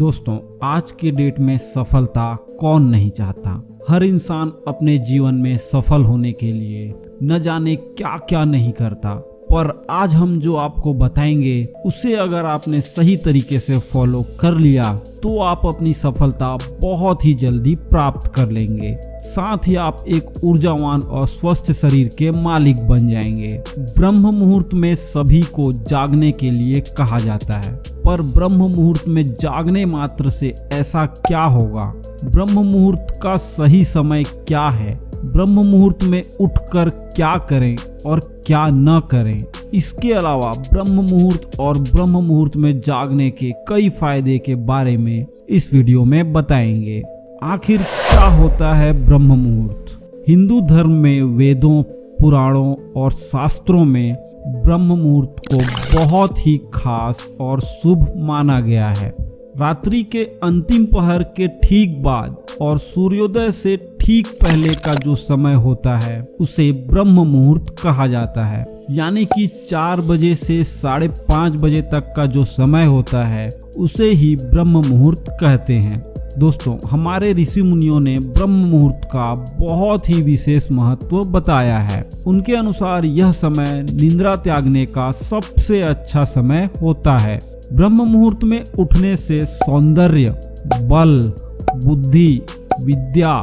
दोस्तों, आज के डेट में सफलता कौन नहीं चाहता। हर इंसान अपने जीवन में सफल होने के लिए न जाने क्या क्या नहीं करता, पर आज हम जो आपको बताएंगे उसे अगर आपने सही तरीके से फॉलो कर लिया तो आप अपनी सफलता बहुत ही जल्दी प्राप्त कर लेंगे। साथ ही आप एक ऊर्जावान और स्वस्थ शरीर के मालिक बन जाएंगे। ब्रह्म मुहूर्त में सभी को जागने के लिए कहा जाता है, पर ब्रह्म मुहूर्त में जागने मात्र से ऐसा क्या होगा? ब्रह्म मुहूर्त का सही समय क्या है? ब्रह्म मुहूर्त में उठकर क्या करें और क्या न करें? इसके अलावा ब्रह्म मुहूर्त और ब्रह्म मुहूर्त में जागने के कई फायदे के बारे में इस वीडियो में बताएंगे। आखिर क्या होता है ब्रह्म मुहूर्त? हिंदू धर्म में वेदों, पुराणों और शास्त्रों में ब्रह्म मुहूर्त को बहुत ही खास और शुभ माना गया है। रात्रि के अंतिम पहर के ठीक बाद और सूर्योदय से ठीक पहले का जो समय होता है उसे ब्रह्म मुहूर्त कहा जाता है। यानी कि 4 बजे से 5:30 बजे तक का जो समय होता है उसे ही ब्रह्म मुहूर्त कहते हैं। दोस्तों, हमारे ऋषि मुनियों ने ब्रह्म मुहूर्त का बहुत ही विशेष महत्व बताया है। उनके अनुसार यह समय निद्रा त्यागने का सबसे अच्छा समय होता है। ब्रह्म मुहूर्त में उठने से सौंदर्य, बल, बुद्धि, विद्या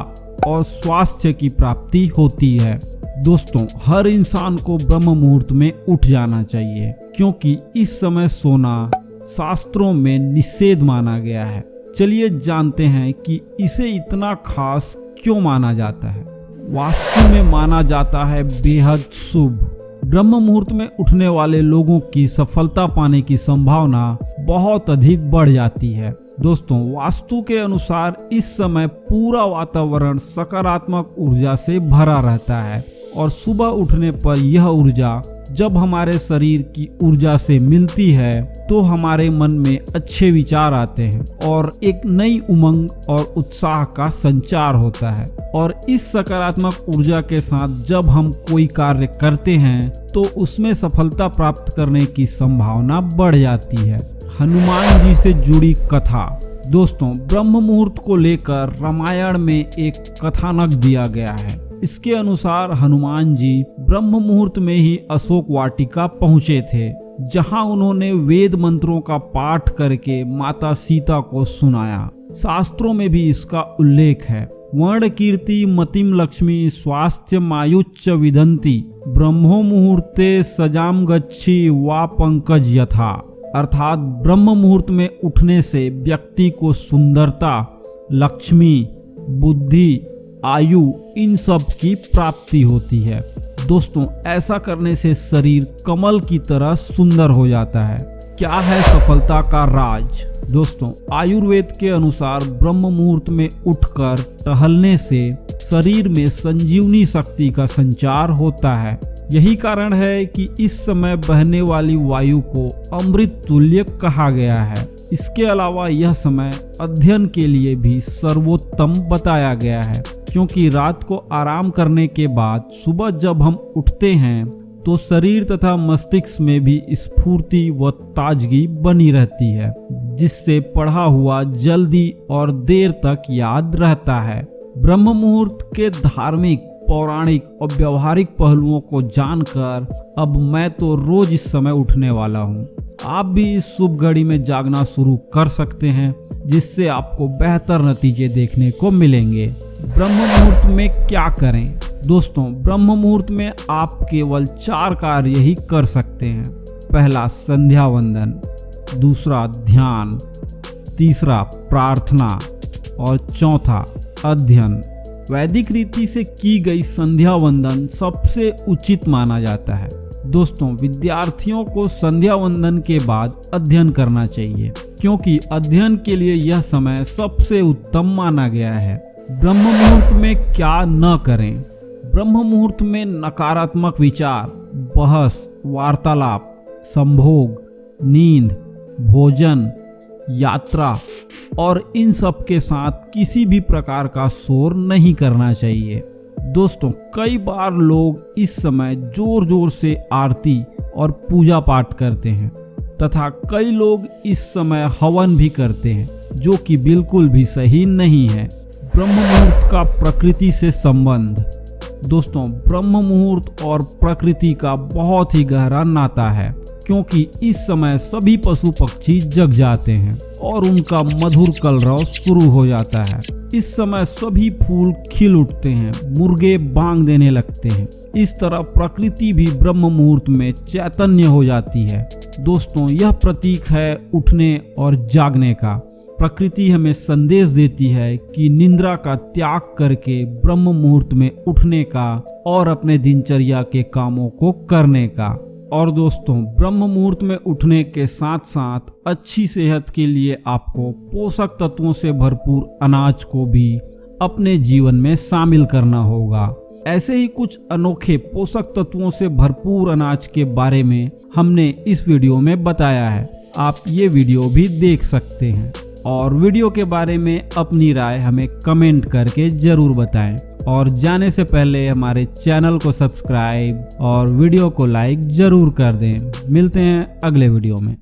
और स्वास्थ्य की प्राप्ति होती है। दोस्तों, हर इंसान को ब्रह्म मुहूर्त में उठ जाना चाहिए, क्योंकि इस समय सोना शास्त्रों में निषेध माना गया है। चलिए जानते हैं कि इसे इतना खास क्यों माना जाता है। वास्तु में माना जाता है बेहद शुभ। ब्रह्म मुहूर्त में उठने वाले लोगों की सफलता पाने की संभावना बहुत अधिक बढ़ जाती है। दोस्तों, वास्तु के अनुसार इस समय पूरा वातावरण सकारात्मक ऊर्जा से भरा रहता है और सुबह उठने पर यह ऊर्जा जब हमारे शरीर की ऊर्जा से मिलती है तो हमारे मन में अच्छे विचार आते हैं और एक नई उमंग और उत्साह का संचार होता है। और इस सकारात्मक ऊर्जा के साथ जब हम कोई कार्य करते हैं तो उसमें सफलता प्राप्त करने की संभावना बढ़ जाती है। हनुमान जी से जुड़ी कथा। दोस्तों, ब्रह्म मुहूर्त को लेकर रामायण में एक कथानक दिया गया है। इसके अनुसार हनुमान जी ब्रह्म मुहूर्त में ही अशोक वाटिका पहुंचे थे, जहां उन्होंने वेद मंत्रों का पाठ करके माता सीता को सुनाया। शास्त्रों में भी इसका उल्लेख है। वर्ण कीर्ति मतिम लक्ष्मी स्वास्थ्य मायुच्च विदंती ब्रह्मो मुहूर्ते सजाम गच्छी वा पंकज यथा। अर्थात ब्रह्म मुहूर्त में उठने से व्यक्ति को सुंदरता, लक्ष्मी, बुद्धि, आयु इन सब की प्राप्ति होती है। दोस्तों, ऐसा करने से शरीर कमल की तरह सुंदर हो जाता है। क्या है सफलता का राज? दोस्तों, आयुर्वेद के अनुसार ब्रह्म मुहूर्त में उठकर टहलने से शरीर में संजीवनी शक्ति का संचार होता है। यही कारण है कि इस समय बहने वाली वायु को अमृत तुल्य कहा गया है। इसके अलावा यह समय अध्ययन के लिए भी सर्वोत्तम बताया गया है, क्योंकि रात को आराम करने के बाद सुबह जब हम उठते हैं तो शरीर तथा मस्तिष्क में भी स्फूर्ति व ताजगी बनी रहती है, जिससे पढ़ा हुआ जल्दी और देर तक याद रहता है। ब्रह्म मुहूर्त के धार्मिक, पौराणिक और व्यवहारिक पहलुओं को जानकर अब मैं तो रोज इस समय उठने वाला हूँ। आप भी इस शुभ घड़ी में जागना शुरू कर सकते हैं, जिससे आपको बेहतर नतीजे देखने को मिलेंगे। ब्रह्म मुहूर्त में क्या करें? दोस्तों, ब्रह्म मुहूर्त में आप केवल 4 कार्य ही कर सकते हैं। पहला संध्या वंदन, दूसरा ध्यान, तीसरा प्रार्थना और चौथा अध्ययन। वैदिक रीति से की गई संध्या वंदन सबसे उचित माना जाता है। दोस्तों, विद्यार्थियों को संध्या वंदन के बाद अध्ययन करना चाहिए, क्योंकि अध्ययन के लिए यह समय सबसे उत्तम माना गया है। ब्रह्म मुहूर्त में क्या न करें? ब्रह्म मुहूर्त में नकारात्मक विचार, बहस, वार्तालाप, संभोग, नींद, भोजन, यात्रा और इन सब के साथ किसी भी प्रकार का शोर नहीं करना चाहिए। दोस्तों, कई बार लोग इस समय जोर जोर से आरती और पूजा पाठ करते हैं, तथा कई लोग इस समय हवन भी करते हैं, जो कि बिल्कुल भी सही नहीं है। ब्रह्म मुहूर्त का प्रकृति से संबंध। दोस्तों, ब्रह्म मुहूर्त और प्रकृति का बहुत ही गहरा नाता है, क्योंकि इस समय सभी पशु पक्षी जग जाते हैं और उनका मधुर कलरव शुरू हो जाता है। इस समय सभी फूल खिल उठते हैं, मुर्गे बांग देने लगते हैं। इस तरह प्रकृति भी ब्रह्म मुहूर्त में चैतन्य हो जाती है। दोस्तों, यह प्रतीक है उठने और जागने का। प्रकृति हमें संदेश देती है कि निद्रा का त्याग करके ब्रह्म मुहूर्त में उठने का और अपने दिनचर्या के कामों को करने का। और दोस्तों, ब्रह्म मुहूर्त में उठने के साथ साथ अच्छी सेहत के लिए आपको पोषक तत्वों से भरपूर अनाज को भी अपने जीवन में शामिल करना होगा। ऐसे ही कुछ अनोखे पोषक तत्वों से भरपूर अनाज के बारे में हमने इस वीडियो में बताया है। आप ये वीडियो भी देख सकते हैं और वीडियो के बारे में अपनी राय हमें कमेंट करके जरूर बताएं। और जाने से पहले हमारे चैनल को सब्सक्राइब और वीडियो को लाइक जरूर कर दें। मिलते हैं अगले वीडियो में।